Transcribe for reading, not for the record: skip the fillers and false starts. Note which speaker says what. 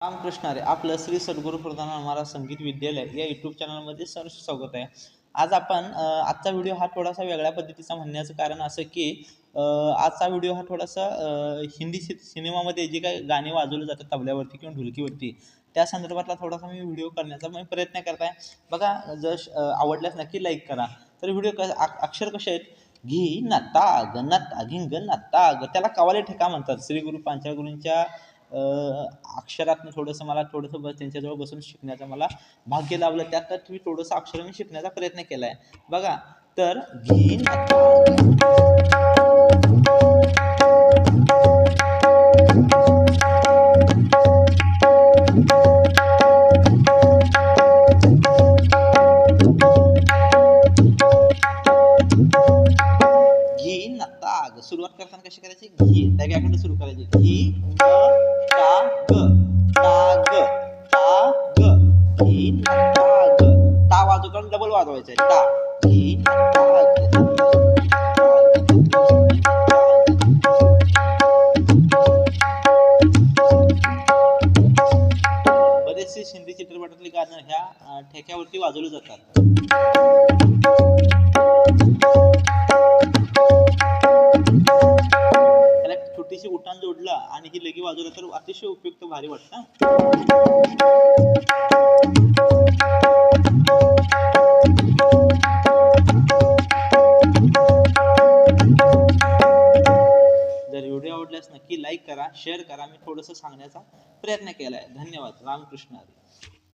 Speaker 1: रामकृष्ण हरी. आपलं श्री सद्गुरू प्रधान महाराज संगीत विद्यालय या यूट्यूब चॅनलमध्ये सहर्ष स्वागत आहे. आज आपण आजचा व्हिडिओ हा थोडासा वेगळ्या पद्धतीचा म्हणण्याचं कारण असं की आजचा व्हिडिओ हा थोडासा हिंदी सिनेमामध्ये जी काही गाणी वाजवली जातात तबल्यावरती किंवा ढोलकीवरती त्या संदर्भातला थोडासा मी व्हिडिओ करण्याचा मी प्रयत्न करत आहे. बघा, जर आवडल्यास नक्की लाईक करा. तर व्हिडिओ अक्षर कसे आहेत? घी नता ग नता गिंग नता ग, त्याला कवाले ठेका म्हणतात. श्री गुरु पांचाळगुरूंच्या अक्षरातनं मला थोडंसं त्यांच्याजवळ बसून शिकण्याचा मला भाग्य लाभलं. त्यात मी थोडंसं अक्षराने शिकण्याचा प्रयत्न केला आहे. बघा, तर घी घी नता सुरुवात करताना कशी करायची? घी डाव्याकडे सुरू करायची. घी ता ग ता ग घी नता ग. ता वाजवताना डबल वाजवायचं आहे. ता घी नता ग. बरेचसे हिंदी चित्रपटातली गाणं ह्या ठेक्यावरती वाजवली जातात. त्याला छोटीशी उठाण जोडलं आणि ही लगी वाजवलं तर अतिशय उपयुक्त भारी वाटतं. जर व्हिडिओ आवडल्यास नक्की लाईक करा, शेअर करा. मी थोडंसं सांगण्याचा प्रयत्न केलाय. धन्यवाद. रामकृष्ण हरी.